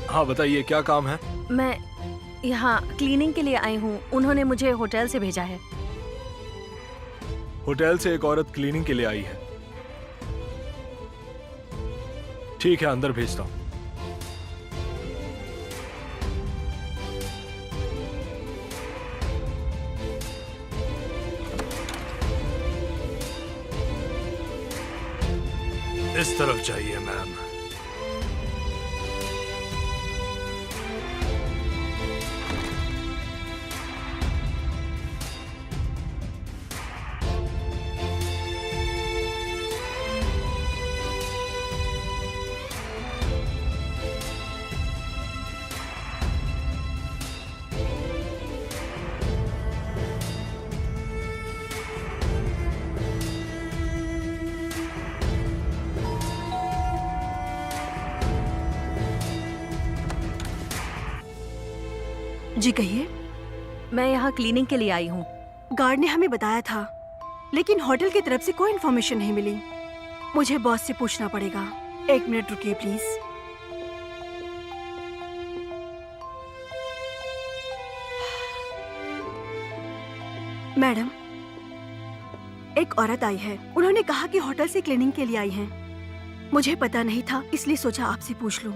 हाँ बताइए, क्या काम है? मैं यहाँ क्लीनिंग के लिए आई हूँ। उन्होंने मुझे होटल से भेजा है। होटल से एक औरत क्लीनिंग के लिए आई है। ठीक है, अंदर भेजता हूँ। इस तरफ चाहिए मैम। जी कहिए। मैं यहाँ क्लीनिंग के लिए आई हूँ। गार्ड ने हमें बताया था, लेकिन होटल की तरफ से कोई इन्फॉर्मेशन नहीं मिली। मुझे बॉस से पूछना पड़ेगा। 1 मिनट रुकिए प्लीज। मैडम, एक औरत आई है। उन्होंने कहा कि होटल से क्लीनिंग के लिए आई हैं। मुझे पता नहीं था, इसलिए सोचा आपसे पूछ लूं।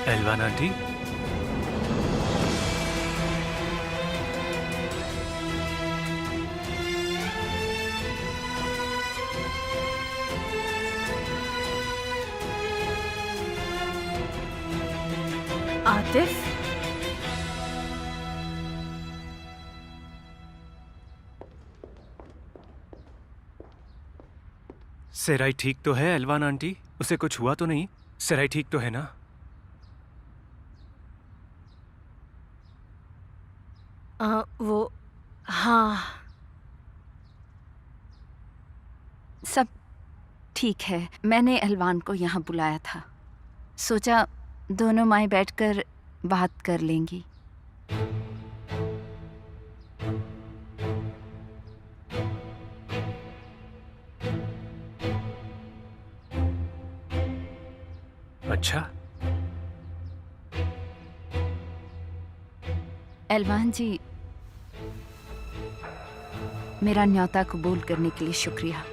एल्वान आंटी, आतिफ, सेराई ठीक तो है एल्वान आंटी? उसे कुछ हुआ तो नहीं? सेराई ठीक तो है ना? वो हाँ, सब ठीक है। मैंने एल्वान को यहाँ बुलाया था। सोचा दोनों माएं बैठकर बात कर लेंगी। अच्छा, एल्वान जी, मेरा न्योता कबूल करने के लिए शुक्रिया।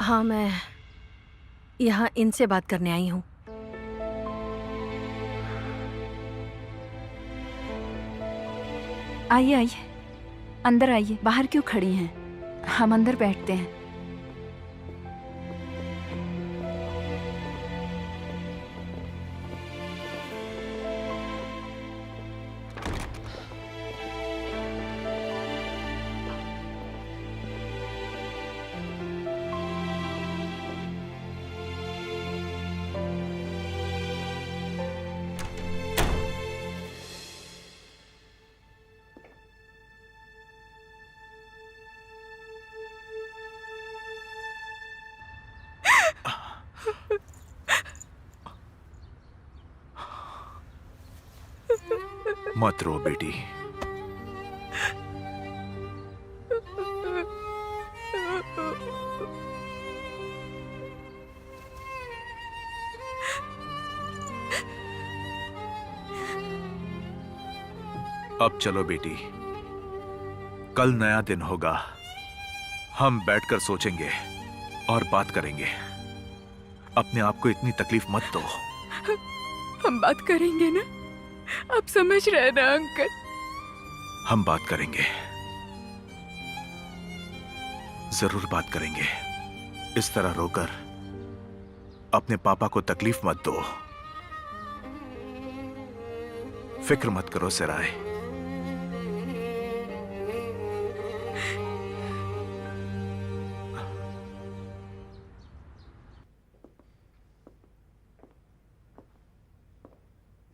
हाँ, मैं यहाँ इनसे बात करने आई हूँ। आइए आइए। अंदर आइए, बाहर क्यों खड़ी हैं? हम अंदर बैठते हैं। मत रो बेटी। अब चलो बेटी, कल नया दिन होगा। हम बैठकर सोचेंगे और बात करेंगे। अपने आप को इतनी तकलीफ मत दो। हम बात करेंगे ना? आप समझ रहे ना अंकल? हम बात करेंगे, जरूर बात करेंगे। इस तरह रोकर अपने पापा को तकलीफ मत दो। फिक्र मत करो सराय।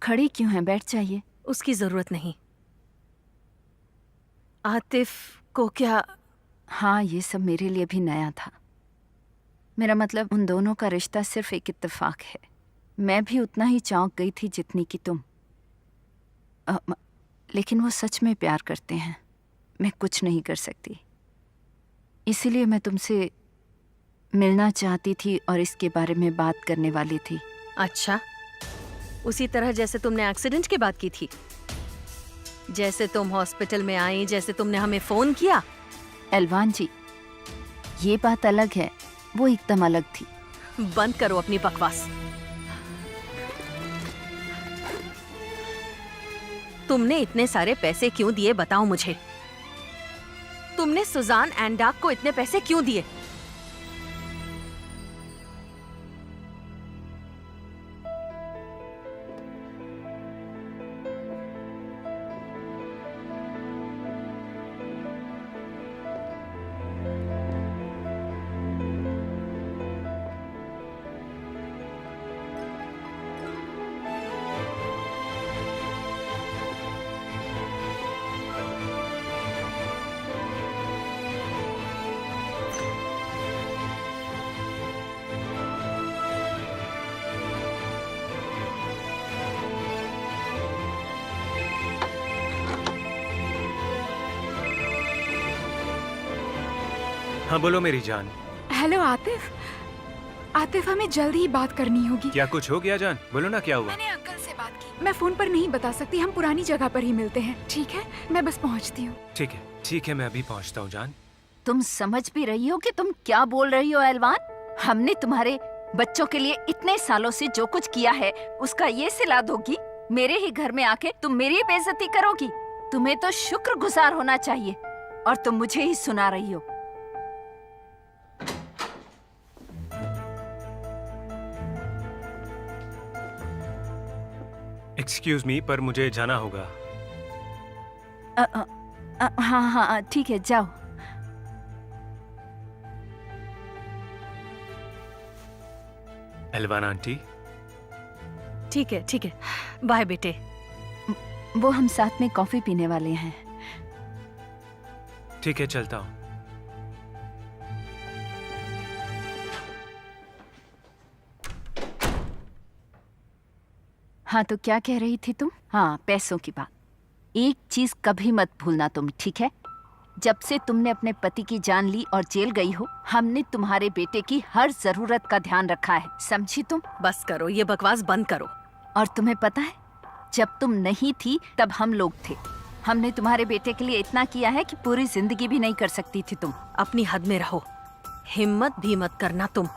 खड़ी क्यों हैं? बैठ जाइए। उसकी जरूरत नहीं। आतिफ को क्या? हाँ, ये सब मेरे लिए भी नया था। मेरा मतलब, उन दोनों का रिश्ता सिर्फ एक इत्तेफाक है। मैं भी उतना ही चौंक गई थी जितनी कि तुम। लेकिन वो सच में प्यार करते हैं। मैं कुछ नहीं कर सकती। इसीलिए मैं तुमसे मिलना चाहती थी और इसके बारे में बात करने वाली थी। अच्छा, उसी तरह जैसे तुमने एक्सीडेंट की बात की थी, जैसे तुम हॉस्पिटल में आई, जैसे तुमने हमें फोन किया। एलवान जी, ये बात अलग है, वो एकदम अलग थी। बंद करो अपनी बकवास। तुमने इतने सारे पैसे क्यों दिए, बताओ मुझे। तुमने सुजान एंडाक को इतने पैसे क्यों दिए? हाँ बोलो मेरी जान। हेलो आतिफ। आतिफ, हमें जल्दी ही बात करनी होगी। क्या कुछ हो गया जान? बोलो ना क्या हुआ। मैंने अंकल से बात की। मैं फोन पर नहीं बता सकती। हम पुरानी जगह पर ही मिलते हैं, ठीक है? मैं बस पहुंचती हूँ। ठीक है, मैं अभी पहुंचता हूँ जान। तुम समझ भी रही हो कि तुम क्या बोल रही हो एलवान? हमने तुम्हारे बच्चों के लिए इतने सालों से जो कुछ किया है, उसका ये सिला दोगी? मेरे ही घर में आके तुम मेरी बेइज्जती करोगी? तुम्हें तो शुक्रगुजार होना चाहिए, और तुम मुझे ही सुना रही हो। एक्सक्यूज मी, पर मुझे जाना होगा। हाँ, ठीक है, जाओ। एलवान आंटी। ठीक है, बाय बेटे। वो हम साथ में कॉफी पीने वाले हैं। ठीक है, चलता हूँ। हाँ, तो क्या कह रही थी तुम? हाँ, पैसों की बात। एक चीज कभी मत भूलना तुम, ठीक है? जब से तुमने अपने पति की जान ली और जेल गई हो, हमने तुम्हारे बेटे की हर जरूरत का ध्यान रखा है, समझी तुम? बस करो, ये बकवास बंद करो। और तुम्हें पता है, जब तुम नहीं थी तब हम लोग थे। हमने तुम्हारे बेटे के लिए इतना किया है कि पूरी जिंदगी भी नहीं कर सकती थी तुम। अपनी हद में रहो, हिम्मत भी मत करना तुम।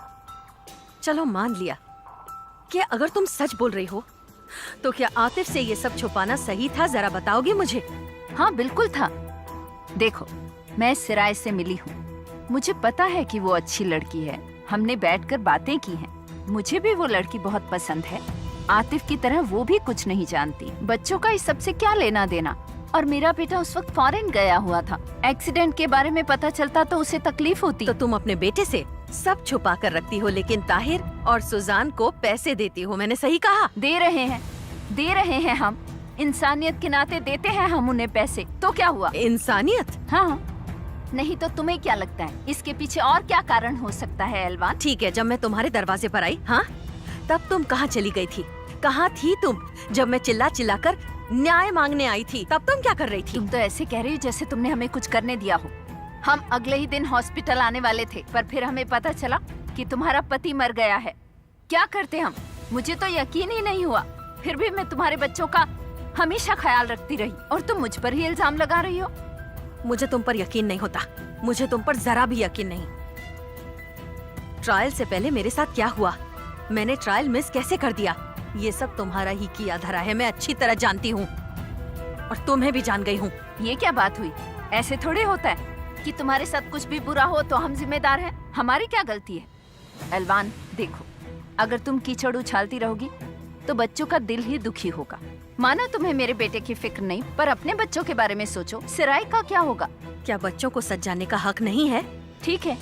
चलो मान लिया कि अगर तुम सच बोल रही हो, तो क्या आतिफ से ये सब छुपाना सही था? जरा बताओगे मुझे? हाँ, बिल्कुल था। देखो, मैं सिराय से मिली हूँ। मुझे पता है कि वो अच्छी लड़की है। हमने बैठकर बातें की हैं। मुझे भी वो लड़की बहुत पसंद है। आतिफ की तरह वो भी कुछ नहीं जानती। बच्चों का इस सबसे क्या लेना देना। और मेरा बेटा उस वक्त फॉरेन गया हुआ था। एक्सीडेंट के बारे में पता चलता तो उसे तकलीफ होती। तो तुम अपने बेटे से सब छुपा कर रखती हो, लेकिन ताहिर और सुजान को पैसे देती हो। मैंने सही कहा? दे रहे हैं हम। इंसानियत के नाते देते हैं हम उन्हें पैसे। तो क्या हुआ? इंसानियत? हाँ, नहीं तो तुम्हें क्या लगता है इसके पीछे और क्या कारण हो सकता है एलवान? ठीक है, जब मैं तुम्हारे दरवाजे पर आई, हाँ, तब तुम कहाँ चली गई थी? कहाँ थी तुम जब मैं चिल्ला चिल्ला कर न्याय मांगने आई थी? तब तुम क्या कर रही थी? तुम तो ऐसे कह रही हो जैसे तुमने हमें कुछ करने दिया हो। हम अगले ही दिन हॉस्पिटल आने वाले थे, पर फिर हमें पता चला कि तुम्हारा पति मर गया है। क्या करते हम? मुझे तो यकीन ही नहीं हुआ। फिर भी मैं तुम्हारे बच्चों का हमेशा ख्याल रखती रही और तुम मुझ पर ही इल्जाम लगा रही हो। मुझे तुम पर यकीन नहीं होता। मुझे तुम पर जरा भी यकीन नहीं। ट्रायल से पहले मेरे साथ क्या हुआ, मैंने ट्रायल मिस कैसे कर दिया, ये सब तुम्हारा ही किया धरा है। मैं अच्छी तरह जानती हूँ और तुम्हें भी जान गई हूँ। ये क्या बात हुई? ऐसे थोड़े होता है कि तुम्हारे साथ कुछ भी बुरा हो तो हम जिम्मेदार हैं। हमारी क्या गलती है? एलवान देखो, अगर तुम कीचड़ उछालती रहोगी तो बच्चों का दिल ही दुखी होगा। मानो तुम्हें मेरे बेटे की फिक्र नहीं, पर अपने बच्चों के बारे में सोचो। सिराय का क्या होगा? क्या बच्चों को सच जाने का हक नहीं है? ठीक है,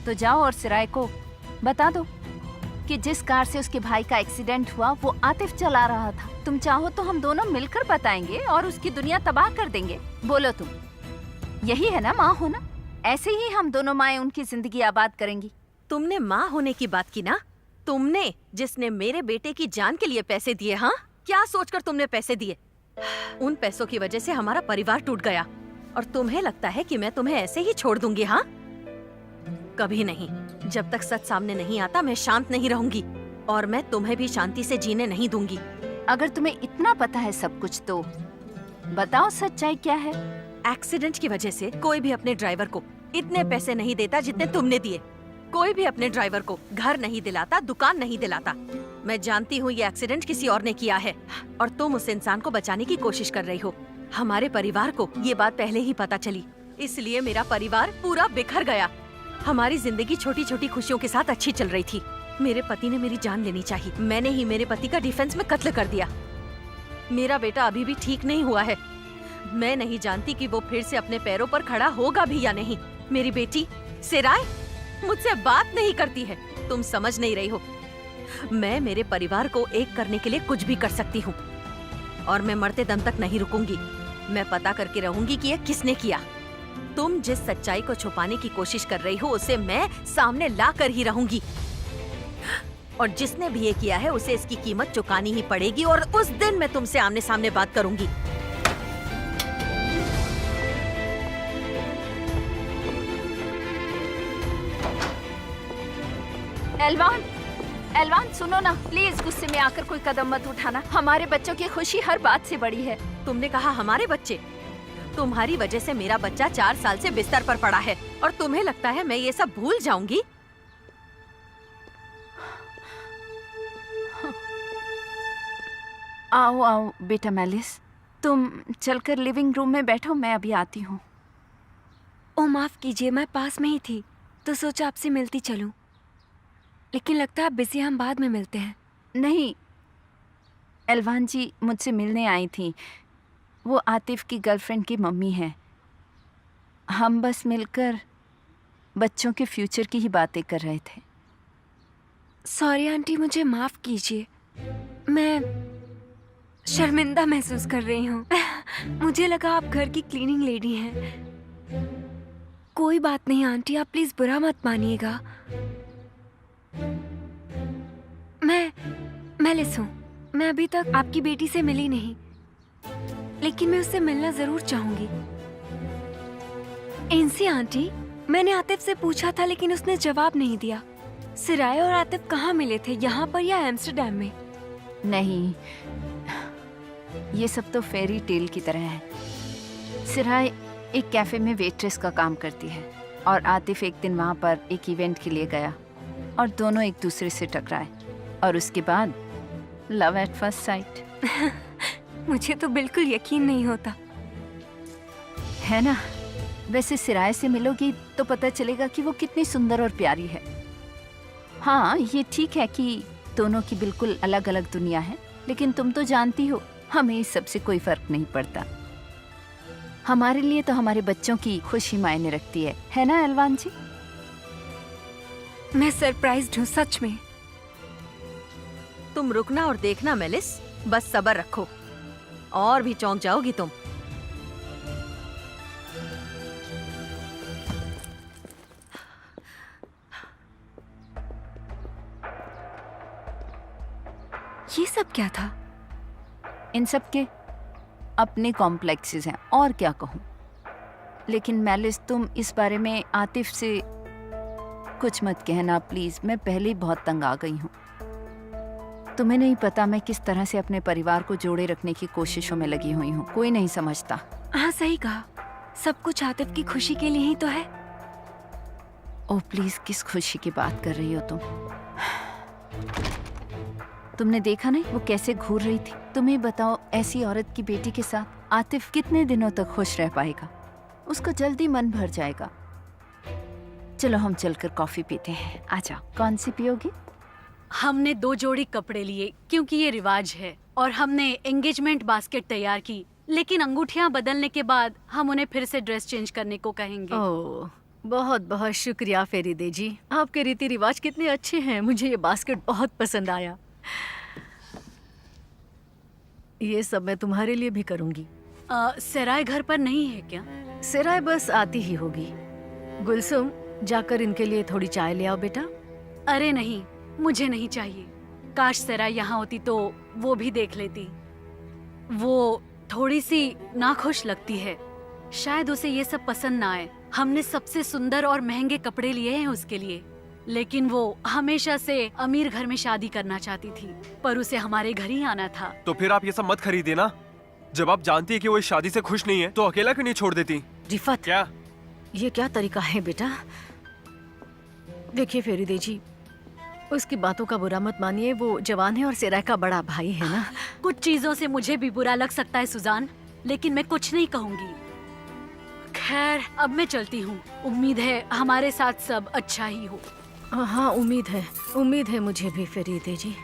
तो जाओ और सिराय को बता दो कि जिस कार से उसके भाई का एक्सीडेंट हुआ वो आतिफ चला रहा था। तुम चाहो तो हम दोनों मिलकर बताएंगे और उसकी दुनिया तबाह कर देंगे। बोलो तुम, यही है ना माँ होना? ऐसे ही हम दोनों माएं उनकी जिंदगी आबाद करेंगी। तुमने माँ होने की बात की ना, तुमने, जिसने मेरे बेटे की जान के लिए पैसे दिए। हाँ, क्या सोचकर तुमने पैसे दिए? उन पैसों की वजह से हमारा परिवार टूट गया और तुम्हें लगता है कि मैं तुम्हें ऐसे ही छोड़ दूंगी? हाँ, कभी नहीं। जब तक सच सामने नहीं आता मैं शांत नहीं रहूंगी और मैं तुम्हें भी शांति से जीने नहीं दूंगी। अगर तुम्हें इतना पता है सब कुछ तो बताओ सच्चाई क्या है? एक्सीडेंट की वजह से कोई भी अपने ड्राइवर को इतने पैसे नहीं देता जितने तुमने दिए। कोई भी अपने ड्राइवर को घर नहीं दिलाता, दुकान नहीं दिलाता। मैं जानती हूँ ये एक्सीडेंट किसी और ने किया है और तुम उस इंसान को बचाने की कोशिश कर रही हो। हमारे परिवार को ये बात पहले ही पता चली, इसलिए मेरा परिवार पूरा बिखर गया। हमारी जिंदगी छोटी छोटी खुशियों के साथ अच्छी चल रही थी। मेरे पति ने मेरी जान लेनी चाहिए। मैंने ही मेरे पति का डिफेंस में कत्ल कर दिया। मेरा बेटा अभी भी ठीक नहीं हुआ है। मैं नहीं जानती कि वो फिर से अपने पैरों पर खड़ा होगा भी या नहीं। मेरी बेटी सिराय मुझसे बात नहीं करती है। तुम समझ नहीं रही हो। मैं मेरे परिवार को एक करने के लिए कुछ भी कर सकती हूँ और मैं मरते दम तक नहीं रुकूंगी। मैं पता करके रहूंगी कि ये किसने किया। तुम जिस सच्चाई को छुपाने की कोशिश कर रही हो उसे मैं सामने ला कर ही रहूंगी और जिसने भी ये किया है उसे इसकी कीमत चुकानी ही पड़ेगी और उस दिन मैं तुमसे आमने सामने बात करूंगी। एलवान, एलवान सुनो ना, प्लीज गुस्से में आकर कोई कदम मत उठाना। हमारे बच्चों की खुशी हर बात से बड़ी है। तुमने कहा हमारे बच्चे? तुम्हारी वजह से मेरा बच्चा 4 साल से बिस्तर पर पड़ा है और तुम्हें लगता है मैं ये सब भूल जाऊंगी? आओ आओ बेटा मेलिस, तुम चलकर लिविंग रूम में बैठो, मैं अभी आती हूँ। ओ माफ कीजिए, मैं पास में ही थी तो सोचा आपसे मिलती चलूं, लेकिन लगता है आप बिजी, हम बाद में मिलते हैं। नहीं, एलवान जी मुझसे मिलने आई थी। वो आतिफ की गर्लफ्रेंड की मम्मी है। हम बस मिलकर बच्चों के फ्यूचर की ही बातें कर रहे थे। सॉरी आंटी, मुझे माफ कीजिए, मैं शर्मिंदा महसूस कर रही हूँ। मुझे लगा आप घर की क्लीनिंग लेडी हैं। कोई बात नहीं आंटी, आप प्लीज बुरा मत मानिएगा। मैं लिस हूँ। मैं अभी तक आपकी बेटी से मिली नहीं, लेकिन मैं उससे मिलना जरूर चाहूंगी। एनसी आंटी, मैंने आतिफ से पूछा था लेकिन उसने जवाब नहीं दिया। सिराय और आतिफ कहाँ मिले थे, यहाँ पर या एम्स्टरडैम में? नहीं, ये सब तो फेरी टेल की तरह है। सिराय एक कैफे में वेट्रेस का काम करती है और आतिफ एक दिन वहाँ पर एक इवेंट के लिए गया और दोनों एक दूसरे से टकराए और उसके बाद लव एट फर्स्ट साइट। मुझे तो बिल्कुल यकीन नहीं होता। है ना? वैसे सिराय से मिलोगी तो पता चलेगा कि वो कितनी सुंदर और प्यारी है। हाँ, ये ठीक है कि दोनों की बिल्कुल अलग अलग दुनिया है, लेकिन तुम तो जानती हो हमें इस सब से कोई फर्क नहीं पड़ता। हमारे लिए तो हमारे बच्चों की खुशी मायने रखती है ना एलवान जी? मैं सरप्राइज्ड हूँ सच में। तुम रुकना और देखना मेलिस, बस सब्र रखो, और भी चौंक जाओगी तुम। ये सब क्या था? इन सब के अपने कॉम्प्लेक्सेस हैं, और क्या कहूँ। लेकिन मेलिस, तुम इस बारे में आतिफ से कुछ मत कहना प्लीज। मैं पहले ही बहुत तंग आ गई हूँ। तुम्हें नहीं पता मैं किस तरह से अपने परिवार को जोड़े रखने की कोशिशों में लगी हुई हूँ। कोई नहीं समझता। हाँ सही कहा, सब कुछ आतिफ की खुशी के लिए ही तो है। ओह प्लीज, किस खुशी की बात कर रही हो तुम? तुमने देखा नहीं वो कैसे घूर रही थी? तुम्हें बताओ, ऐसी औरत की बेटी के साथ आतिफ कितने दिनों तक खुश रह पाएगा? उसका जल्दी मन भर जाएगा। चलो हम चलकर कॉफी पीते हैं। आजा, कौन सी पियोगी? हमने 2 जोड़ी कपड़े लिए क्योंकि ये रिवाज है, और हमने एंगेजमेंट बास्केट तैयार की, लेकिन अंगूठियां बदलने के बाद हम उन्हें फिर से ड्रेस चेंज करने को कहेंगे। ओह, बहुत बहुत शुक्रिया फेरीदे जी, आपके रीति रिवाज कितने अच्छे हैं। मुझे ये बास्केट बहुत पसंद आया। ये सब मैं तुम्हारे लिए भी करूंगी। सराय घर पर नहीं है क्या? सिराय बस आती ही होगी। गुलसुम, जाकर इनके लिए थोड़ी चाय ले आओ बेटा। अरे नहीं, मुझे नहीं चाहिए। काश सराय यहाँ होती तो वो भी देख लेती। वो थोड़ी सी नाखुश लगती है, शायद उसे ये सब पसंद ना आए। हमने सबसे सुंदर और महंगे कपड़े लिए हैं उसके लिए, लेकिन वो हमेशा से अमीर घर में शादी करना चाहती थी, पर उसे हमारे घर ही आना था। तो फिर आप ये सब मत खरीदिए ना। जब आप जानती है कि वो इस शादी से खुश नहीं है तो अकेला क्यों नहीं छोड़ देती? रिफत, क्या ये क्या तरीका है बेटा? देखिए फेरीदे जी, उसकी बातों का बुरा मत मानिए। वो जवान है और सिराय का बड़ा भाई है ना। कुछ चीजों से मुझे भी बुरा लग सकता है सुजान, लेकिन मैं कुछ नहीं कहूँगी। खैर, अब मैं चलती हूँ। उम्मीद है हमारे साथ सब अच्छा ही हो। हाँ, उम्मीद है मुझे भी फेरीदे जी।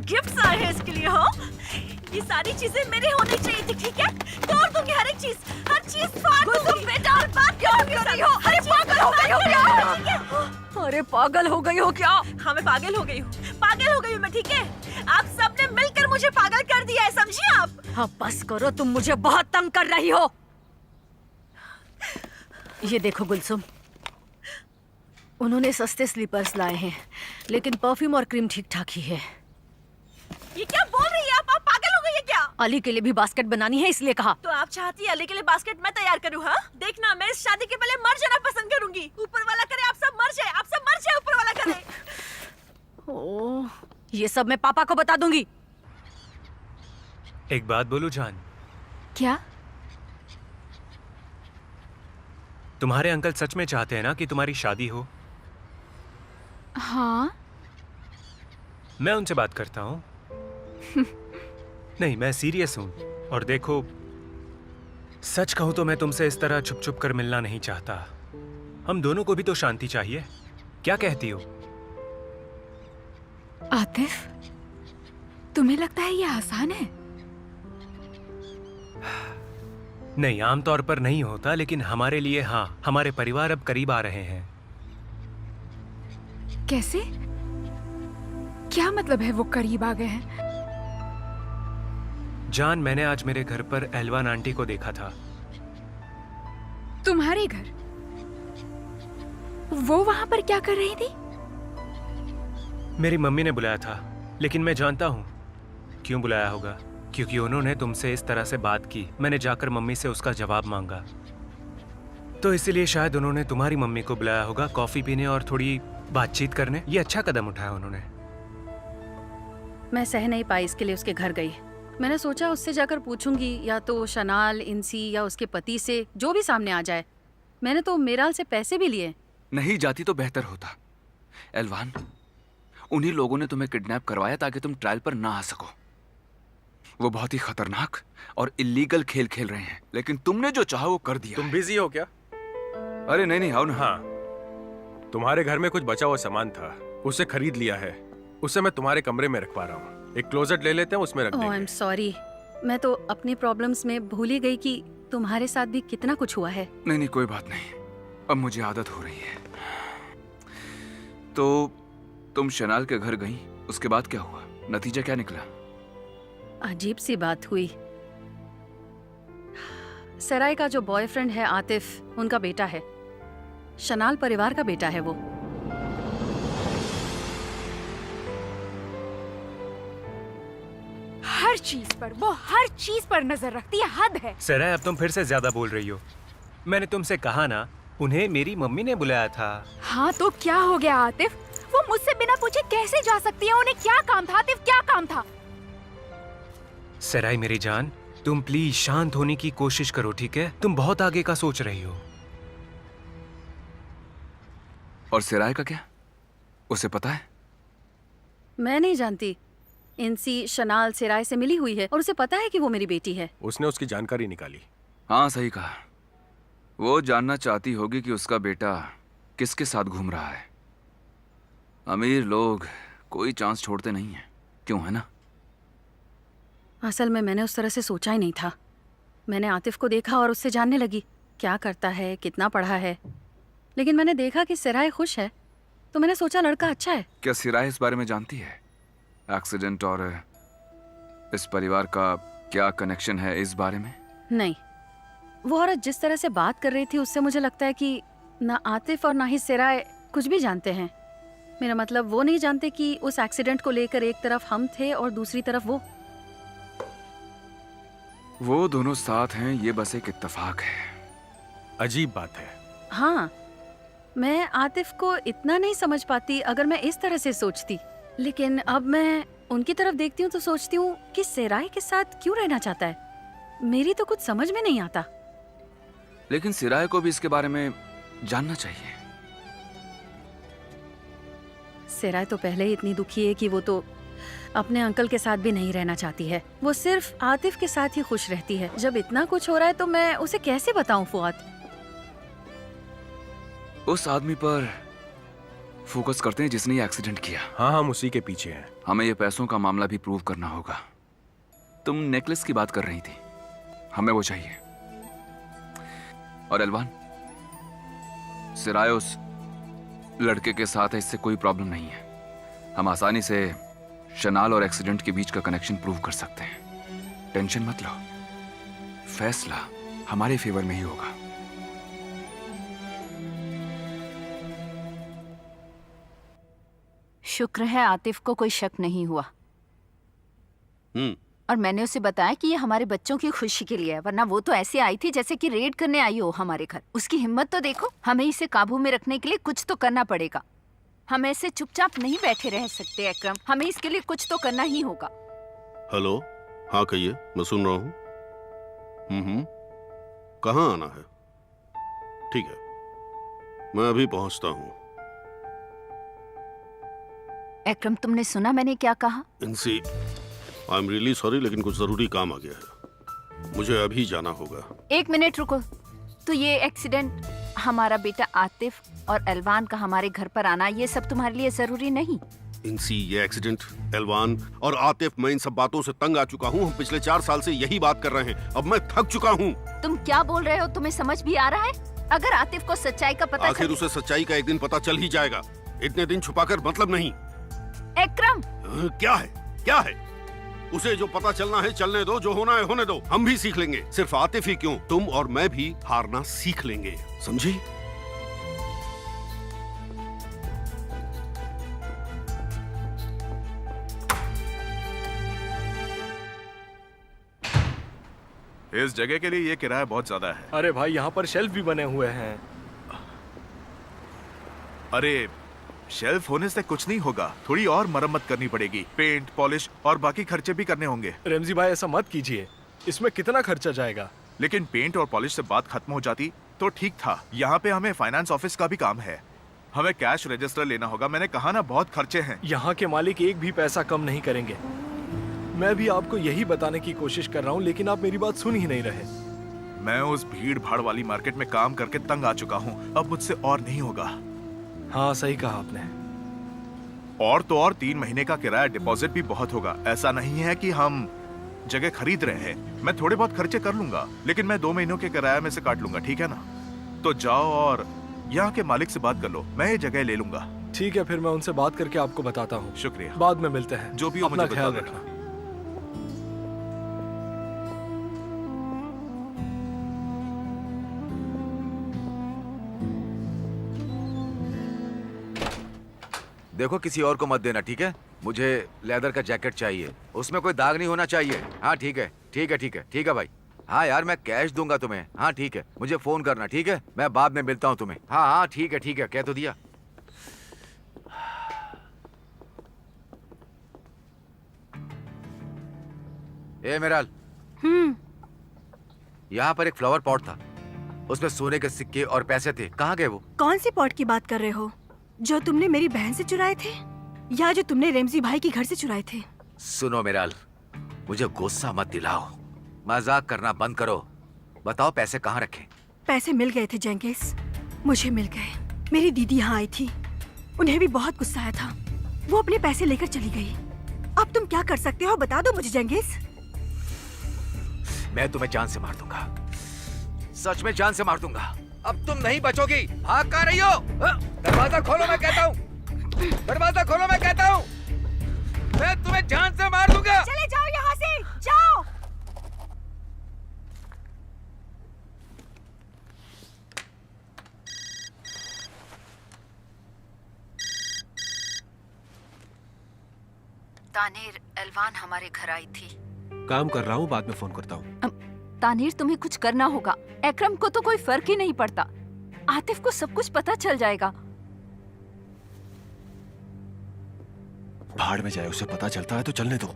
गिफ्ट्स आए हैं इसके लिए। हो, ये सारी चीजें मेरे होनी चाहिए थी, ठीक है? तोड़ दूंगी हर एक चीज, हर चीज फाड़ दूंगी। बेटा, बात क्यों कर रही हो? अरे पागल हो गई हो क्या? अरे पागल हो गई हो क्या? हाँ, मैं पागल हो गई हूँ। पागल हो गई हूँ मैं, ठीक है? आप सबने मिलकर मुझे पागल कर दिया है, समझी आप? हाँ बस करो, तुम मुझे बहुत तंग कर रही हो। ये देखो गुलसुम, उन्होंने सस्ते स्लीपर्स लाए हैं, लेकिन परफ्यूम और क्रीम ठीक ठाक ही है। ये क्या बोल रही है आप? पागल हो गई है क्या? अली के लिए भी बास्केट बनानी है, इसलिए कहा। तो आप चाहती है अली के लिए बास्केट मैं तैयार करूँ? हाँ, देखना, मैं इस शादी के पहले मर जाना पसंद करूंगी। ऊपर वाला करे आप सब मर जाए, आप सब मर जाए, ऊपर वाला करे। ओह, ये सब मैं पापा को बता दूंगी। एक बात बोलूं जान, क्या? तुम्हारे अंकल सच में चाहते हैं ना कि तुम्हारी शादी हो? हाँ, मैं उनसे बात करता हूँ। नहीं, मैं सीरियस हूँ। और देखो, सच कहूँ तो मैं तुमसे इस तरह छुप छुप कर मिलना नहीं चाहता। हम दोनों को भी तो शांति चाहिए। क्या कहती हो? आतिफ, तुम्हें लगता है ये आसान है? नहीं, आमतौर पर नहीं होता, लेकिन हमारे लिए हाँ। हमारे परिवार अब करीब आ रहे हैं। कैसे? क्या मतलब है वो करीब आ गए हैं? जान, मैंने आज मेरे घर पर एलवान आंटी को देखा था। तुम्हारे घर? वो वहां पर क्या कर रही थी? मेरी मम्मी ने बुलाया था, लेकिन मैं जानता हूँ क्यों बुलाया होगा। क्योंकि उन्होंने तुमसे इस तरह से बात की। मैंने जाकर मम्मी से उसका जवाब मांगा, तो इसलिए शायद उन्होंने तुम्हारी मम्मी को बुलाया होगा कॉफी पीने और थोड़ी बातचीत करने। ये अच्छा कदम उठाया उन्होंने। मैं सह नहीं पाई, इसके लिए उसके घर गई। मैंने सोचा उससे जाकर पूछूंगी, या तो शनाल, इंसी या उसके पति से, जो भी सामने आ जाए। मैंने तो मेराल से पैसे भी लिए। नहीं जाती तो बेहतर होता। एलवान, उन्हीं लोगों ने तुम्हें किडनैप करवाया ताकि तुम ट्रायल पर ना आ सको। वो बहुत ही खतरनाक और इलीगल खेल खेल रहे हैं, लेकिन तुमने जो चाहा वो कर दिया। तुम बिजी हो क्या? अरे नहीं नहीं, आओ ना। हाँ, तुम्हारे घर में कुछ बचा हुआ सामान था, उसे खरीद लिया है। उसे मैं तुम्हारे कमरे में रखवा रहा हूँ। एक क्लोजेट ले लेते हैं, उसमें रख ओह, आई एम देंगे। सॉरी। मैं तो अपनी प्रॉब्लम्स में भूल ही गई कि तुम्हारे साथ भी कितना कुछ हुआ है। नहीं नहीं, कोई बात नहीं, अब मुझे आदत हो रही है। तो तुम शनाल के घर गई, उसके बाद क्या हुआ? नतीजा क्या निकला? अजीब सी बात हुई। सराय का जो बॉयफ्रेंड है आतिफ, उनका बेटा है। शनाल परिवार का बेटा है वो। हर चीज पर, वो हर चीज पर नजर रखती है, हद है। सराय, अब तुम फिर से ज्यादा बोल रही हो। मैंने तुमसे कहा ना, उन्हें मेरी मम्मी ने बुलाया था। हाँ तो क्या हो गया आतिफ? वो मुझसे बिना पूछे कैसे जा सकती है? उन्हें क्या काम था आतिफ, क्या काम था? सराय मेरी जान, तुम प्लीज शांत होने की कोशिश करो, ठीक है? तुम बहुत आगे का सोच रही हो। और सिराय का क्या? उसे पता है? मैं नहीं जानती। इंसी शनाल सिराय से मिली हुई है और उसे पता है कि वो मेरी बेटी है। उसने उसकी जानकारी निकाली। हाँ सही कहा। वो जानना चाहती होगी कि उसका बेटा किसके साथ घूम रहा है। अमीर लोग कोई चांस छोड़ते नहीं है, क्यों, है ना? असल में मैंने उस तरह से सोचा ही नहीं था। मैंने आतिफ को देखा और उससे जानने लगी क्या करता है, कितना पढ़ा है। लेकिन मैंने देखा कि सिराय खुश है, तो मैंने सोचा लड़का अच्छा है। क्या सिराय इस बारे में जानती है? एक्सीडेंट और इस परिवार का क्या कनेक्शन है इस बारे में? नहीं, वो औरत जिस तरह से बात कर रही थी उससे मुझे लगता है कि ना आतिफ और ना ही सिराय कुछ भी जानते हैं। मेरा मतलब वो नहीं जानते कि उस एक्सीडेंट को लेकर एक तरफ हम थे और दूसरी तरफ वो। वो दोनों साथ हैं, ये बस एक इत्तेफाक है। अजीब बात है। हाँ, मैं आतिफ को इतना नहीं समझ पाती अगर मैं इस तरह से सोचती। लेकिन अब मैं उनकी तरफ देखती हूँ तो सोचती हूँ कि सिराय के साथ क्यों रहना चाहता है। मेरी तो कुछ समझ में नहीं आता। लेकिन सिराय को भी इसके बारे में जानना चाहिए। सिराय तो पहले ही इतनी दुखी है कि वो तो अपने अंकल के साथ भी नहीं रहना चाहती है। वो सिर्फ आतिफ के साथ ही खुश रहती है। जब इतना कुछ हो रहा है तो मैं उसे कैसे बताऊं फुआद? उस आदमी पर फोकस करते हैं जिसने ये एक्सीडेंट किया। हाँ, हम उसी के पीछे हैं। हमें ये पैसों का मामला भी प्रूव करना होगा। तुम नेकलेस की बात कर रही थी, हमें वो चाहिए। और एलवान, सिराय उस लड़के के साथ है, इससे कोई प्रॉब्लम नहीं है। हम आसानी से शनाल और एक्सीडेंट के बीच का कनेक्शन प्रूव कर सकते हैं। टेंशन मत लो, फैसला हमारे फेवर में ही होगा। शुक्र है आतिफ को कोई शक नहीं हुआ। और मैंने उसे बताया कि ये हमारे बच्चों की खुशी के लिए है, वरना वो तो ऐसे आई थी जैसे कि रेड करने आई हो हमारे घर। उसकी हिम्मत तो देखो। हमें इसे काबू में रखने के लिए कुछ तो करना पड़ेगा। हम ऐसे चुपचाप नहीं बैठे रह सकते अकरम, हमें इसके लिए कुछ तो करना ही होगा। हेलो, हाँ कहिए, मैं सुन रहा हूँ। कहाँ आना है? ठीक है, मैं अभी पहुंचता हूँ। अकरम, तुमने सुना मैंने क्या कहा? इंसी, आई एम रियली सॉरी, लेकिन कुछ जरूरी काम आ गया है, मुझे अभी जाना होगा। 1 मिनट रुको। तो ये एक्सीडेंट, हमारा बेटा आतिफ और एलवान का हमारे घर पर आना, ये सब तुम्हारे लिए जरूरी नहीं? इंसी, ये एक्सीडेंट, एलवान और आतिफ, मैं इन सब बातों से तंग आ चुका हूँ। हम पिछले 4 साल से यही बात कर रहे हैं, अब मैं थक चुका हूँ। तुम क्या बोल रहे हो? तुम्हें समझ भी आ रहा है? अगर आतिफ को सच्चाई का पता आखिर उसे सच्चाई का एक दिन पता चल ही जाएगा। इतने दिन छुपाकर मतलब नहीं। अकरम, क्या है, क्या है? उसे जो पता चलना है चलने दो, जो होना है होने दो। हम भी सीख लेंगे। सिर्फ आतिफ ही क्यों, तुम और मैं भी हारना सीख लेंगे, समझी? इस जगह के लिए ये किराया बहुत ज्यादा है। अरे भाई, यहाँ पर शेल्फ भी बने हुए हैं। अरे शेल्फ होने से कुछ नहीं होगा, थोड़ी और मरम्मत करनी पड़ेगी, पेंट, पॉलिश और बाकी खर्चे भी करने होंगे। रेमजी भाई ऐसा मत कीजिए, इसमें कितना खर्चा जाएगा? लेकिन पेंट और पॉलिश से बात खत्म हो जाती तो ठीक था। यहाँ पे हमें फाइनेंस ऑफिस का भी काम है, हमें कैश रजिस्टर लेना होगा। मैंने कहा ना, बहुत खर्चे हैं। यहाँ के मालिक एक भी पैसा कम नहीं करेंगे। मैं भी आपको यही बताने की कोशिश कर रहा हूँ, लेकिन आप मेरी बात सुन ही नहीं रहे। मैं उस भीड़ भाड़ वाली मार्केट में काम करके तंग आ चुका हूँ, अब मुझसे और नहीं होगा। हाँ सही कहा आपने। और तो और 3 महीने का किराया डिपॉजिट भी बहुत होगा। ऐसा नहीं है कि हम जगह खरीद रहे हैं, मैं थोड़े बहुत खर्चे कर लूंगा, लेकिन मैं 2 महीनों के किराया में से काट लूंगा, ठीक है ना? तो जाओ और यहाँ के मालिक से बात कर लो, मैं ये जगह ले लूंगा। ठीक है, फिर मैं उनसे बात करके आपको बताता हूँ। शुक्रिया, बाद में मिलते हैं। जो भी हो अपना मुझे ख्याल बता रखना। देखो किसी और को मत देना, ठीक है? मुझे लेदर का जैकेट चाहिए, उसमें कोई दाग नहीं होना चाहिए। हाँ ठीक है, ठीक है, ठीक है, ठीक है भाई। हाँ यार मैं कैश दूंगा तुम्हें। हाँ ठीक है, मुझे फोन करना, ठीक है? मैं बाद में मिलता हूँ तुम्हें। हाँ हाँ ठीक है, ठीक है, कह तो दिया। ए मेराल, यहाँ पर एक फ्लावर पॉट था, उसमें सोने के सिक्के और पैसे थे, कहाँ गए वो? कौन सी पॉट की बात कर रहे हो? जो तुमने मेरी बहन से चुराए थे या जो तुमने रेमजी भाई के घर से चुराए थे? सुनो मेराल, मुझे गुस्सा मत दिलाओ, मजाक करना बंद करो। बताओ पैसे कहाँ रखे? पैसे मिल गए थे जेंगिस, मुझे मिल गए। मेरी दीदी यहाँ आई थी, उन्हें भी बहुत गुस्सा आया था, वो अपने पैसे लेकर चली गई। अब तुम क्या कर सकते हो बता दो मुझे जेंगिस। मैं तुम्हें जान से मार दूंगा, सच में जान से मार दूंगा। अब तुम नहीं बचोगी। भाग कहाँ रही हो? दरवाजा खोलो मैं कहता हूँ, दरवाजा खोलो मैं कहता हूँ। मैं तुम्हें जान से मार दूंगा। चले जाओ यहाँ से, जाओ। तानीर, एलवान हमारे घर आई थी। काम कर रहा हूँ, बाद में फोन करता हूँ। तानीर तुम्हें कुछ करना होगा, एकरम को तो कोई फर्क ही नहीं पड़ता, आतिफ को सब कुछ पता चल जाएगा। भाड़ में जाए, उसे पता चलता है तो चलने दो।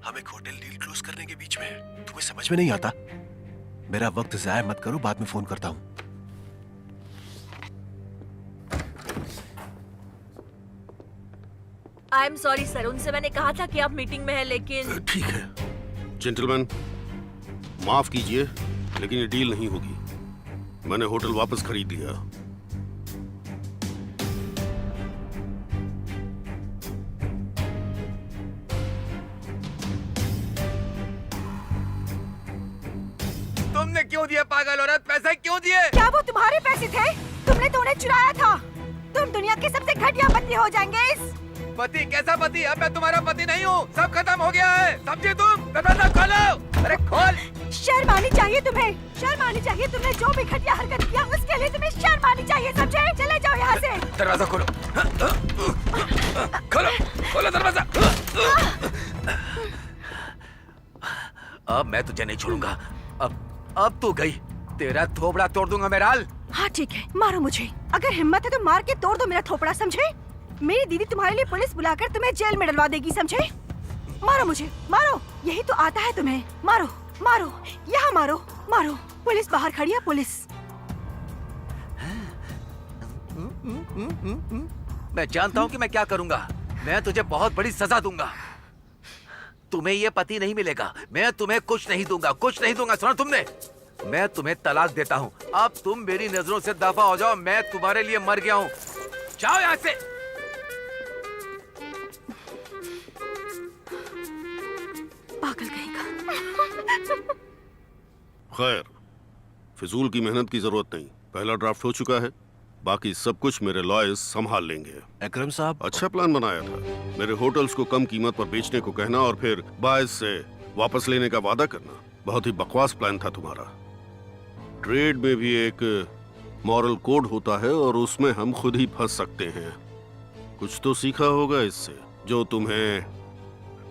हम एक होटल डील क्लोज करने के बीच में हैं, तुम्हें समझ में नहीं आता? मेरा वक्त जाया मत करो, बाद में फोन करता हूँ। आई एम सॉरी सर, उनसे मैंने कहा था कि आप मीटिंग में हैं, लेकिन ठीक है जेंटलमैन, माफ कीजिए लेकिन ये डील नहीं होगी। मैंने होटल वापस खरीद लिया। तुमने क्यों दिए पागल औरत? पैसे क्यों दिए? क्या वो तुम्हारे पैसे थे? तुमने तो उन्हें चुराया था। तुम दुनिया के सबसे घटिया पति हो जाएंगे। पति? कैसा पति? अब मैं तुम्हारा पति नहीं हूँ, सब खत्म हो गया है, समझे तुम? दरवाजा खोलो। अरे खोल। शर्म आनी चाहिए तुम्हें, शर्म आनी चाहिए। तुमने जो भी घटिया हरकत किया उसके लिए तुम्हें शर्म आनी चाहिए, समझे? चले जाओ यहाँ से। दरवाजा खोलो, खोलो, खोलो दरवाजा। अब मैं तुझे नहीं छोड़ूंगा। अब तू गई, तेरा थोबड़ा तोड़ दूंगा मेराल। हाँ ठीक है, मारो मुझे, अगर हिम्मत है तो मार के तोड़ दो मेरा थोपड़ा, समझे? मेरी दीदी तुम्हारे लिए पुलिस बुलाकर तुम्हें जेल में डलवा देगी, समझे? मारो मुझे, मारो, यही तो आता है तुम्हें। मारो मारो, यहाँ मारो मारो। पुलिस बाहर खड़ी है, पुलिस। मैं जानता हूँ कि मैं क्या करूंगा, मैं तुझे बहुत बड़ी सजा दूंगा। तुम्हें ये पति नहीं मिलेगा, मैं तुम्हें कुछ नहीं दूंगा, कुछ नहीं दूंगा। सुना तुमने? मैं तुम्हें तलाक देता हूँ, अब तुम मेरी नजरों से दफा हो जाओ, मैं तुम्हारे लिए मर गया हूँ। जाओ यहाँ से। पागल कहेगा। खैर, फिजूल की मेहनत की जरूरत नहीं, पहला ड्राफ्ट हो चुका है, बाकी सब कुछ मेरे लॉयर्स संभाल लेंगे। अकरम साहब, अच्छा प्लान बनाया था, मेरे होटल्स को कम कीमत पर बेचने को कहना और फिर बायर्स से वापस लेने का वादा करना। बहुत ही बकवास प्लान था तुम्हारा। ट्रेड में भी एक मॉरल कोड होता है और उसमें हम खुद ही फंस सकते हैं। कुछ तो सीखा होगा इससे। जो तुम्हें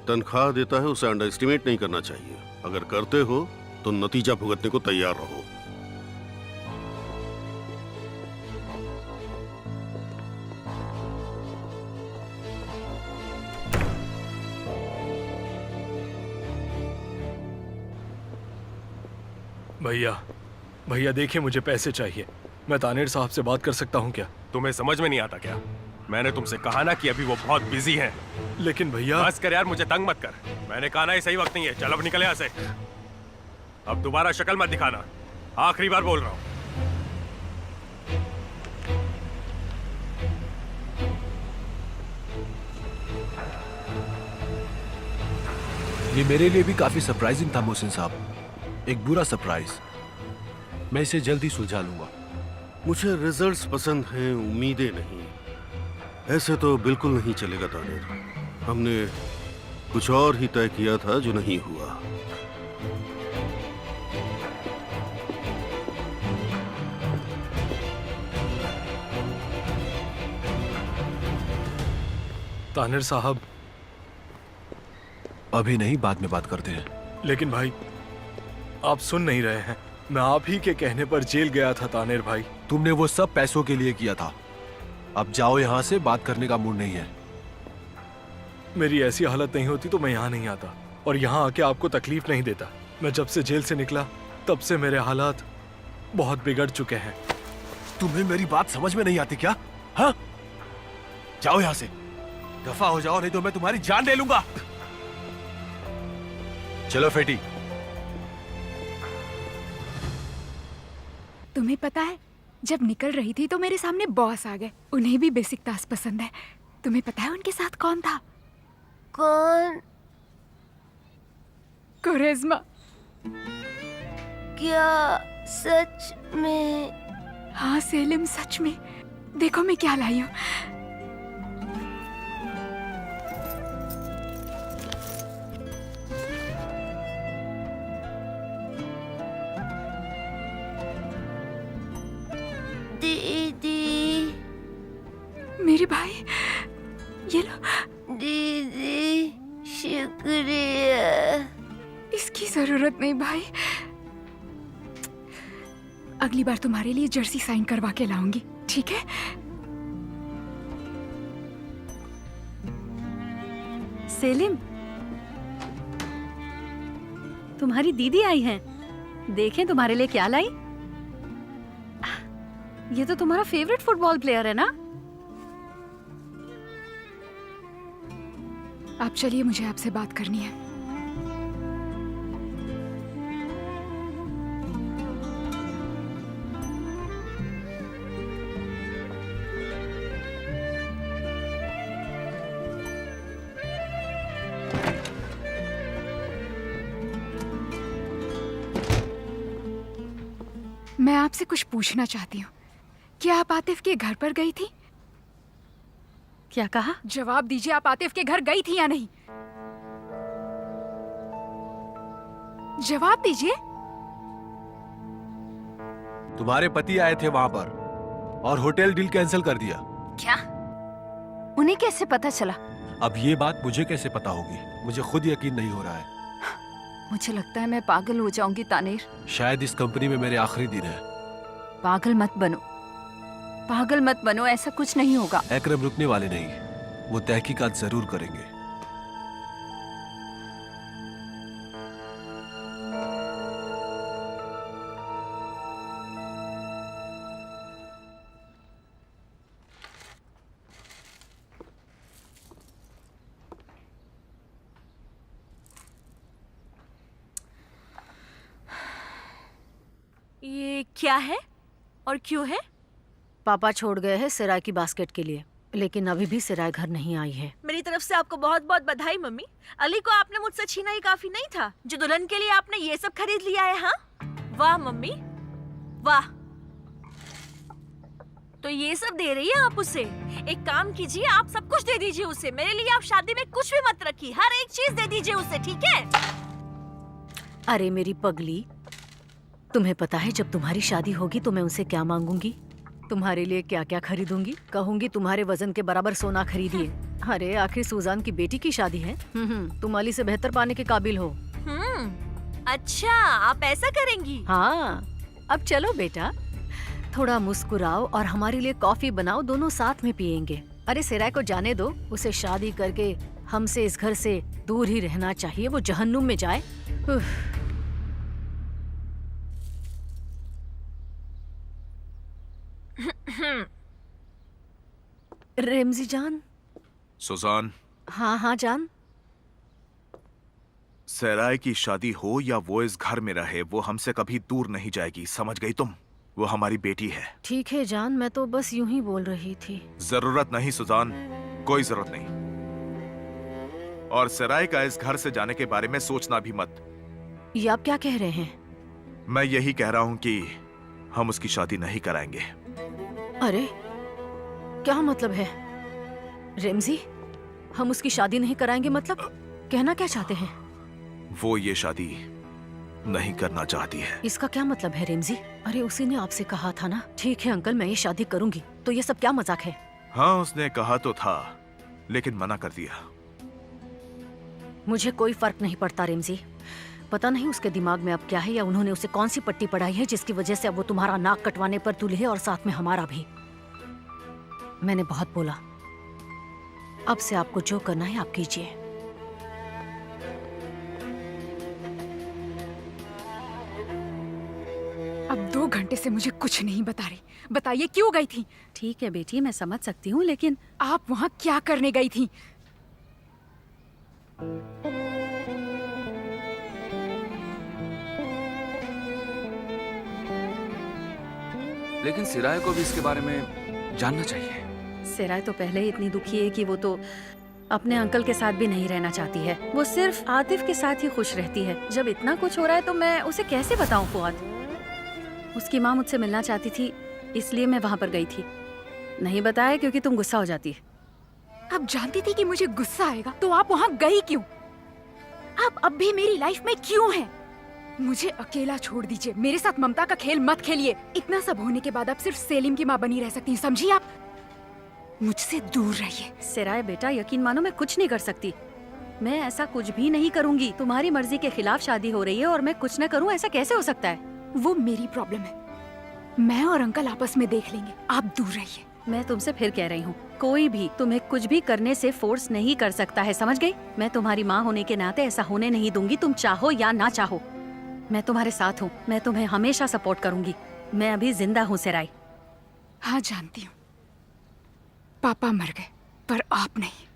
तनख्वाह देता है उसे अंडर एस्टिमेट नहीं करना चाहिए, अगर करते हो तो नतीजा भुगतने को तैयार रहो। भैया देखिए, मुझे पैसे चाहिए। मैं तानेर साहब से बात कर सकता हूँ क्या? तुम्हें समझ में नहीं आता क्या? मैंने तुमसे कहा ना कि अभी वो बहुत बिजी हैं। लेकिन भैया। बस कर यार, मुझे तंग मत कर। मैंने कहा ना ये सही वक्त नहीं है। चल अब निकल यहाँ से। अब दोबारा शक्ल मत दिखाना, आखिरी बार बोल रहा हूँ। ये मेरे लिए भी काफी सरप्राइजिंग था मोहसिन साहब, एक बुरा सरप्राइज। मैं इसे जल्दी सुलझा लूंगा। मुझे रिजल्ट्स पसंद हैं, उम्मीदें नहीं। ऐसे तो बिल्कुल नहीं चलेगा तानेर। हमने कुछ और ही तय किया था जो नहीं हुआ। तानेर साहब, अभी नहीं, बाद में बात करते हैं। लेकिन भाई, आप सुन नहीं रहे हैं। मैं आप ही के कहने पर जेल गया था तानेर भाई। तुमने वो सब पैसों के लिए किया था। अब जाओ यहाँ से, बात करने का मूड नहीं है। मेरी ऐसी हालत नहीं होती तो मैं यहाँ नहीं आता और यहाँ आके आपको तकलीफ नहीं देता। मैं जब से जेल से निकला तब से मेरे हालात बहुत बिगड़ चुके हैं। तुम्हें मेरी बात समझ में नहीं आती क्या? हाँ, जाओ यहाँ से, दफा हो जाओ, नहीं तो मैं तुम्हारी जान ले लूंगा। चलो फेटी। तुम्हें पता है, जब निकल रही थी तो मेरे सामने बॉस आ गए। उन्हें भी बेसिक टास्क पसंद है। तुम्हें पता है उनके साथ कौन था? कौन? कुरेज़मा। क्या सच में? हाँ सेलिम, सच में। देखो मैं क्या लाई हूँ। दीदी। मेरे भाई, ये लो। दीदी शुक्रिया। इसकी जरूरत नहीं भाई। अगली बार तुम्हारे लिए जर्सी साइन करवा के लाऊंगी, ठीक है? सेलिम, तुम्हारी दीदी आई हैं। देखें तुम्हारे लिए क्या लाई। ये तो तुम्हारा फेवरेट फुटबॉल प्लेयर है ना? आप चलिए, मुझे आपसे बात करनी है। मैं आपसे कुछ पूछना चाहती हूँ। क्या आप आतिफ के घर पर गई थी? क्या कहा? जवाब दीजिए, आप आतिफ के घर गई थी या नहीं? जवाब दीजिए। तुम्हारे पति आए थे वहां पर और होटल डील कैंसिल कर दिया। क्या? उन्हें कैसे पता चला? अब ये बात मुझे कैसे पता होगी? मुझे खुद यकीन नहीं हो रहा है। मुझे लगता है मैं पागल हो जाऊंगी तानेर। शायद इस कंपनी में मेरे आखिरी दिन है। पागल मत बनो, पागल मत बनो, ऐसा कुछ नहीं होगा। एकरम रुकने वाले नहीं, वो तहकीकात जरूर करेंगे। ये क्या है और क्यों है? पापा छोड़ गए हैं सिराय की बास्केट के लिए, लेकिन अभी भी सिराय घर नहीं आई है। मेरी तरफ से आपको बहुत बहुत बधाई मम्मी। अली को आपने मुझसे छीना ही काफी नहीं था, जो दुल्हन के लिए आपने ये सब खरीद लिया है। हाँ वाह मम्मी वाह। तो ये सब दे रही है आप उसे? एक काम कीजिए, आप सब कुछ दे दीजिए उसे। मेरे लिए आप शादी में कुछ भी मत रखिए, हर एक चीज दे दीजिए उसे, ठीक है? अरे मेरी पगली, तुम्हें पता है जब तुम्हारी शादी होगी तो मैं उनसे क्या मांगूंगी? तुम्हारे लिए क्या क्या खरीदूंगी? कहूंगी तुम्हारे वजन के बराबर सोना खरीदिए। अरे आखिर सुजान की बेटी की शादी है। तुम अली से बेहतर पाने के काबिल हो। अच्छा, आप ऐसा करेंगी? हाँ, अब चलो बेटा, थोड़ा मुस्कुराओ और हमारे लिए कॉफी बनाओ, दोनों साथ में पियेंगे। अरे सिराय को जाने दो, उसे शादी करके हमसे इस घर से दूर ही रहना चाहिए, वो जहन्नुम में जाए। रेमजी जान। सुजान, हाँ हाँ जान। सराय की शादी हो या वो इस घर में रहे, वो हमसे कभी दूर नहीं जाएगी, समझ गई तुम? वो हमारी बेटी है। ठीक है जान, मैं तो बस यूं ही बोल रही थी। जरूरत नहीं सुजान, कोई जरूरत नहीं। और सराय का इस घर से जाने के बारे में सोचना भी मत। ये आप क्या कह रहे हैं? मैं यही कह रहा हूं कि हम उसकी शादी नहीं कराएंगे। अरे क्या मतलब है रेमजी? हम उसकी शादी नहीं कराएंगे मतलब कहना क्या चाहते हैं? वो ये शादी नहीं करना चाहती है। इसका क्या मतलब है रेमजी? अरे उसी ने आपसे कहा था ना। ठीक है अंकल, मैं ये शादी करूंगी। तो ये सब क्या मजाक है? हाँ उसने कहा तो था, लेकिन मना कर दिया। मुझे कोई फर्क नहीं पड़ता रेमजी। पता नहीं उसके दिमाग में अब क्या है, या उन्होंने उसे कौन सी पट्टी पढ़ाई है जिसकी वजह से अब वो तुम्हारा नाक कटवाने पर तुले है और साथ में हमारा भी। मैंने बहुत बोला, अब से आपको जो करना है आप कीजिए। अब 2 घंटे से मुझे कुछ नहीं बता रही। बताइए क्यों गई थी? ठीक है बेटी, मैं समझ सकती हूँ, लेकिन आप वहाँ क्या करने गई थी? लेकिन सिराय को भी इसके बारे में जानना चाहिए। सिराय तो पहले ही इतनी दुखी है कि वो तो अपने अंकल के साथ भी नहीं रहना चाहती है। वो सिर्फ आतिफ के साथ ही खुश रहती है। जब इतना कुछ हो रहा है तो मैं उसे कैसे बताऊं फुआद? उसकी माँ मुझसे मिलना चाहती थी, इसलिए मैं वहाँ पर गई थी। नहीं बताया क्योंकि तुम गुस्सा हो जाती। आप जानती थी कि मुझे गुस्सा आएगा, तो आप वहाँ गई क्यों? आप अब भी मेरी लाइफ में क्यों हैं? मुझे अकेला छोड़ दीजिए। मेरे साथ ममता का खेल मत खेलिए। इतना सब होने के बाद आप सिर्फ सेलिम की माँ बनी रह सकती हैं, समझी आप? मुझसे दूर रहिए। सिराय बेटा, यकीन मानो मैं कुछ नहीं कर सकती। मैं ऐसा कुछ भी नहीं करूंगी। तुम्हारी मर्जी के खिलाफ शादी हो रही है और मैं कुछ न करूं, ऐसा कैसे हो सकता है? वो मेरी प्रॉब्लम है। मैं और अंकल आपस में देख लेंगे, आप दूर रहिए। मैं तुमसे फिर कह रही हूँ, कोई भी तुम्हें कुछ भी करने से फोर्स नहीं कर सकता है, समझ गई? मैं तुम्हारी माँ होने के नाते ऐसा होने नहीं दूंगी, तुम चाहो या ना चाहो। मैं तुम्हारे साथ हूँ, मैं तुम्हें हमेशा सपोर्ट करूंगी। मैं अभी जिंदा हूँ सिराय। हाँ जानती हूँ, पापा मर गए पर आप नहीं।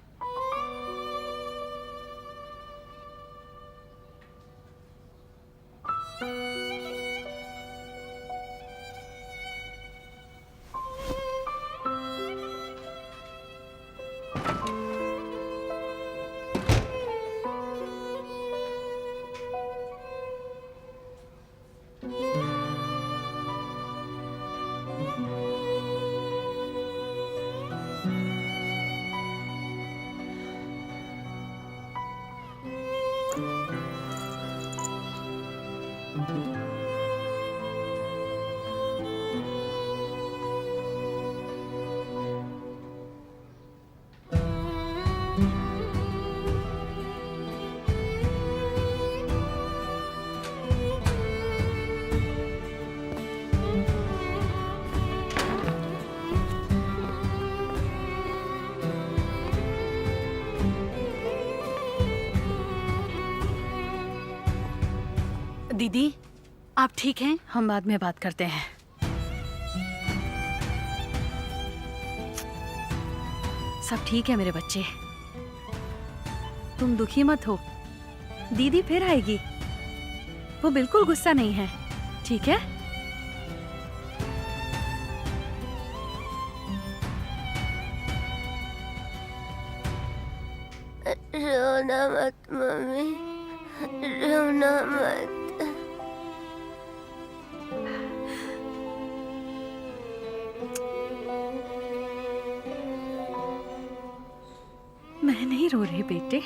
दीदी, आप ठीक हैं? हम बाद में बात करते हैं। सब ठीक है मेरे बच्चे, तुम दुखी मत हो। दीदी फिर आएगी, वो बिल्कुल गुस्सा नहीं है, ठीक है? रोना मत मम्मी, रोना मत। मैं नहीं रो रही बेटे।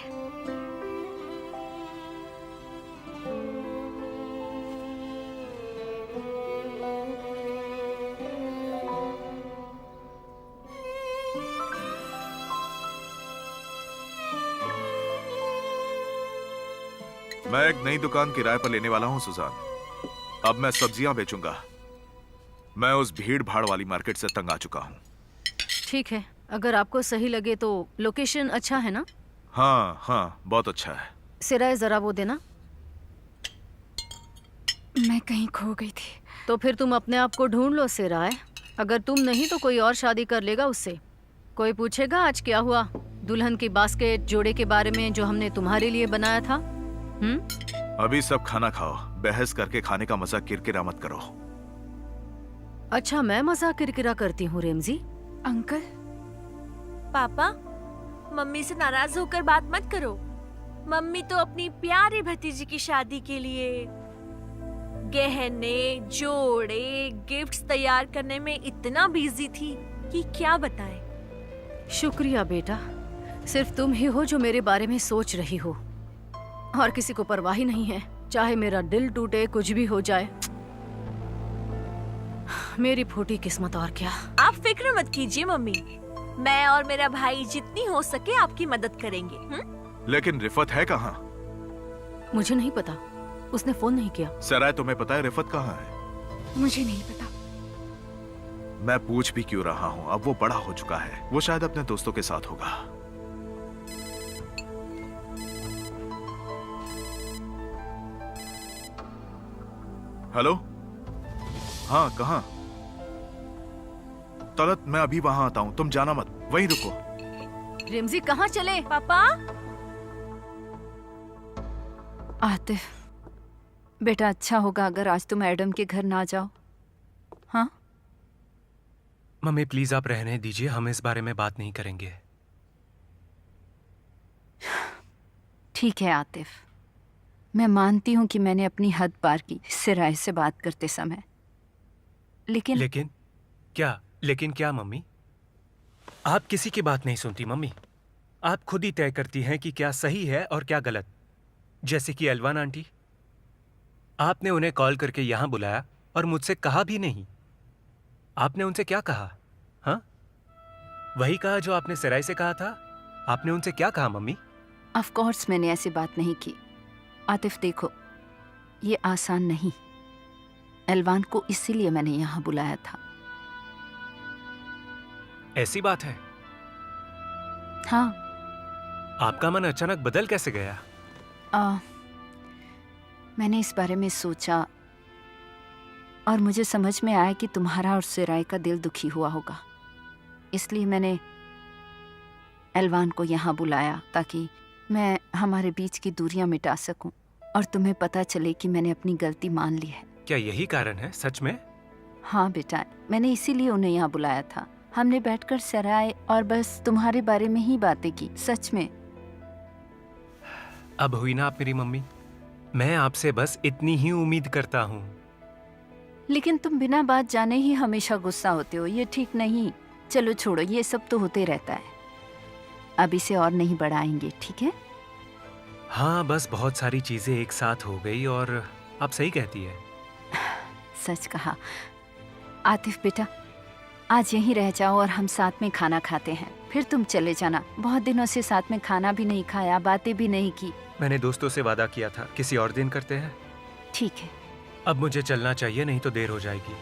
मैं एक नई दुकान किराए पर लेने वाला हूँ सुजान। अब मैं सब्जियां बेचूंगा। मैं उस भीड़ भाड़ वाली मार्केट से तंग आ चुका हूँ। ठीक है, अगर आपको सही लगे तो लोकेशन अच्छा है ना? हाँ हाँ, बहुत अच्छा है। सिराय जरा वो देना। मैं कहीं खो गई थी। तो फिर तुम अपने आप को ढूंढ लो सिराय। अगर तुम नहीं तो कोई और शादी कर लेगा उससे। कोई पूछेगा आज क्या हुआ दुल्हन की बास्केट जोड़े के बारे में जो हमने तुम्हारे लिए बनाया था? अभी सब खाना खाओ, बहस करके खाने का मजा किरकिरा मत करो। अच्छा, मैं मजाक किरकिरा करती हूँ रेमजी? अंकल, पापा, मम्मी से नाराज होकर बात मत करो। मम्मी तो अपनी प्यारी भतीजी की शादी के लिए गहने, जोड़े, गिफ्ट्स तैयार करने में इतना बिजी थी कि क्या बताएं। शुक्रिया बेटा, सिर्फ तुम ही हो जो मेरे बारे में सोच रही हो और किसी को परवाह ही नहीं है। चाहे मेरा दिल टूटे, कुछ भी हो जाए, मेरी फूटी किस्मत और क्या। आप फिक्र मत कीजिए मम्मी, मैं और मेरा भाई जितनी हो सके आपकी मदद करेंगे। लेकिन रिफत है कहाँ? मुझे नहीं पता, उसने फोन नहीं किया। सराय, तुम्हें पता है रिफत कहाँ है? मुझे नहीं पता। मैं पूछ भी क्यों रहा हूँ, अब वो बड़ा हो चुका है, वो शायद अपने दोस्तों के साथ होगा। हेलो, हाँ कहाँ? तलत, मैं अभी वहां आता हूँ, तुम जाना मत, वहीं रुको। रिमजी कहाँ चले? पापा, आतिफ बेटा, अच्छा होगा अगर आज तुम एडम के घर ना जाओ। हाँ मम्मी प्लीज आप रहने दीजिए, हम इस बारे में बात नहीं करेंगे। ठीक है आतिफ, मैं मानती हूँ कि मैंने अपनी हद पार की सिराय से बात करते समय, लेकिन क्या मम्मी? आप किसी की बात नहीं सुनती मम्मी, आप खुद ही तय करती हैं कि क्या सही है और क्या गलत। जैसे कि एल्वान आंटी, आपने उन्हें कॉल करके यहाँ बुलाया और मुझसे कहा भी नहीं। आपने उनसे क्या कहा? हाँ, वही कहा जो आपने सिराय से कहा था। आपने उनसे क्या कहा मम्मी? ऑफ कोर्स मैंने ऐसी बात नहीं की। आतिफ देखो, ये आसान नहीं। एल्वान को इसीलिए मैंने यहाँ बुलाया था। ऐसी बात है? हाँ। आपका मन अचानक बदल कैसे गया? मैंने इस बारे में सोचा और मुझे समझ में आया कि तुम्हारा और सिराय का दिल दुखी हुआ होगा, इसलिए मैंने एल्वान को यहाँ बुलाया ताकि मैं हमारे बीच की दूरियां मिटा सकूं और तुम्हें पता चले कि मैंने अपनी गलती मान ली है। क्या यही कारण है सच में? हाँ बेटा, मैंने इसीलिए उन्हें यहाँ बुलाया था। हमने बैठकर सराय और बस तुम्हारे बारे में ही बातें की, सच में। अब हुई ना आप मेरी मम्मी, मैं आपसे बस इतनी ही उम्मीद करता हूँ। लेकिन तुम बिना बात जाने ही हमेशा गुस्सा होते हो, ये ठीक नहीं। चलो छोड़ो, ये सब तो होते रहता है, अब इसे और नहीं बढ़ाएंगे, ठीक है? हाँ, बस बहुत सारी चीजें एक साथ हो गई और आप सही कहती है। सच कहा। आतिफ बेटा, आज यहीं रह जाओ और हम साथ में खाना खाते हैं, फिर तुम चले जाना। बहुत दिनों से साथ में खाना भी नहीं खाया, बातें भी नहीं की। मैंने दोस्तों से वादा किया था, किसी और दिन करते हैं। ठीक है। अब मुझे चलना चाहिए, नहीं तो देर हो जाएगी।